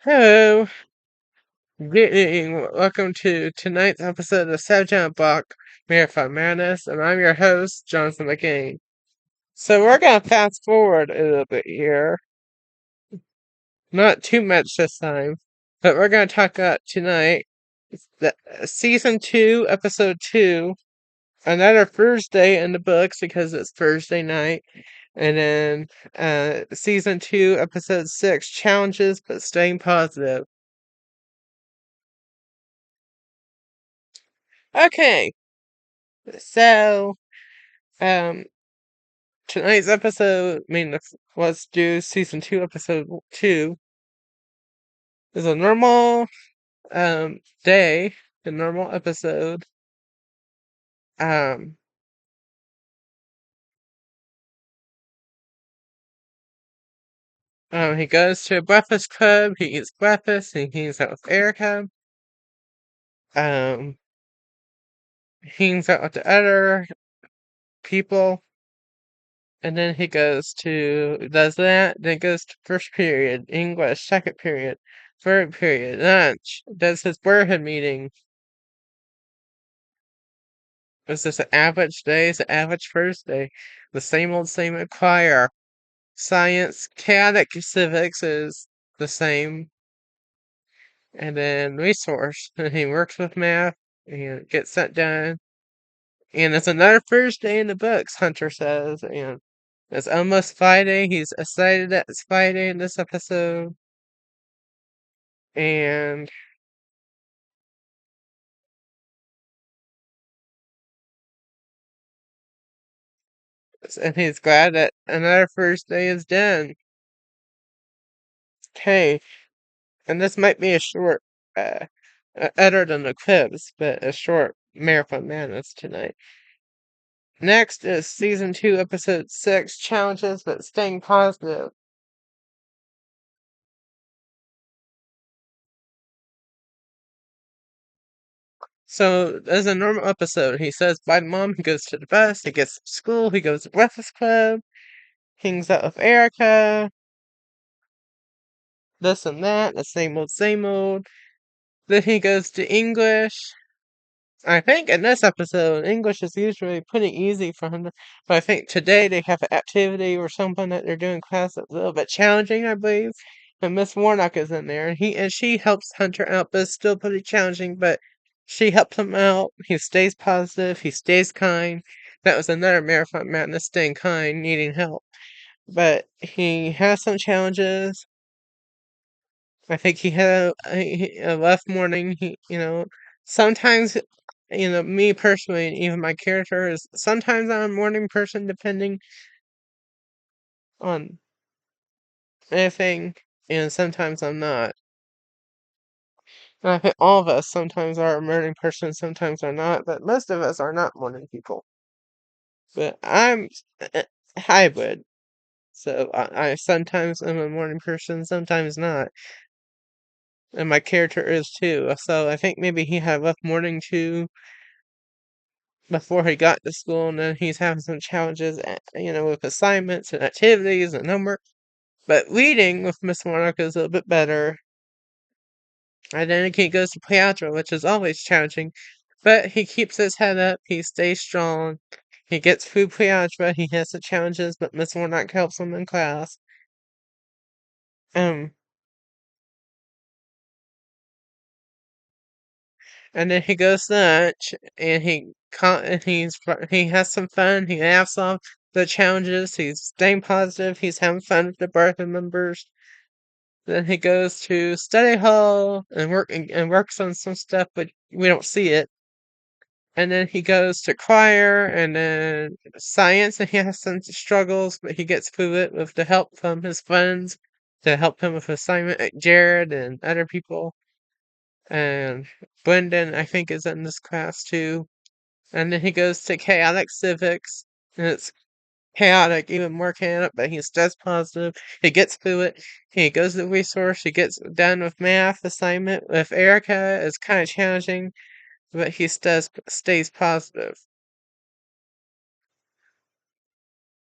Hello, good evening. Welcome to tonight's episode of Subject Block Marathon Madness, and I'm your host, Jonathan McCain. So we're gonna fast forward a little bit here, not too much this time, but we're gonna talk about tonight the season 2, episode 2, another Thursday in the books because it's Thursday night, and then season 2, episode 6, challenges but staying positive. Okay, so um tonight's episode, let's do season 2, episode 2, is a normal day, a normal episode. Um, he goes to a breakfast club, he eats breakfast, he hangs out with Erica. Um, he hangs out with the other people, and then he does that, then goes to first period, English, second period, third period, lunch, does his Brotherhood meeting. It's just an average day, it's an average Thursday. The same old choir. Science, chaotic civics is the same. And then resource. And he works with math and gets that done. And it's another Thursday in the books, Hunter says. And it's almost Friday. He's excited that it's Friday in this episode. And he's glad that another Thursday is done. Okay. And this might be a short, other than the clips, but a short Marathon Madness tonight. Next is season 2, episode 6, challenges but staying positive. So, as a normal episode, he says bye to mom, he goes to the bus, he gets to school, he goes to Breakfast Club, hangs out with Erica, this and that, the same old, same old. Then he goes to English. I think in this episode, English is usually pretty easy for him, but I think today they have an activity or something that they're doing in class that's a little bit challenging, I believe. And Miss Warnock is in there, and she helps Hunter out, but it's still pretty challenging. But she helps him out. He stays positive. He stays kind. That was another Marathon Madness, staying kind, needing help. But he has some challenges. I think he had a rough morning. Sometimes, me personally, and even my character is sometimes I'm a morning person, depending on anything, and sometimes I'm not. And I think all of us sometimes are a morning person, sometimes are not, but most of us are not morning people. But I'm a hybrid, so I sometimes am a morning person, sometimes not. And my character is too. So I think maybe he had a rough morning too before he got to school, and then he's having some challenges, with assignments and activities and homework. But reading with Miss Monica is a little bit better. And then he goes to Piatra, which is always challenging, but he keeps his head up. He stays strong. He gets through Piatra. He has the challenges, but Miss Warnock helps him in class. Um, and then he goes to lunch, and he has some fun. He laughs off the challenges. He's staying positive. He's having fun with the Brotherhood members. Then he goes to study hall and works on some stuff, but we don't see it. And then he goes to choir and then science, and he has some struggles, but he gets through it with the help from his friends to help him with assignment, like Jared and other people. And Brendan, I think, is in this class too. And then he goes to chaotic civics, and it's chaotic, even more chaotic, but he stays positive. He gets through it. He goes to the resource. He gets done with math assignment with Erica. It's kind of challenging, but he stays positive.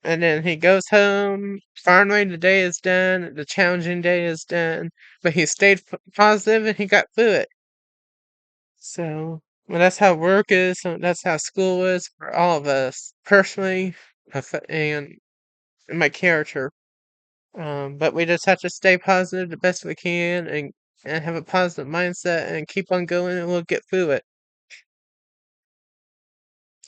And then he goes home. Finally, the day is done. The challenging day is done. But he stayed positive and he got through it. So, well, that's how work is. That's how school is for all of us, personally, and my character. But we just have to stay positive the best we can and have a positive mindset and keep on going and we'll get through it.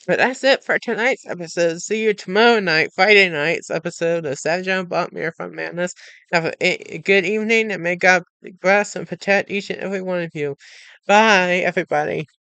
But that's it for tonight's episode. See you tomorrow night, Friday night's episode of Savage and Botmere from Madness. Have a good evening and may God bless and protect each and every one of you. Bye, everybody.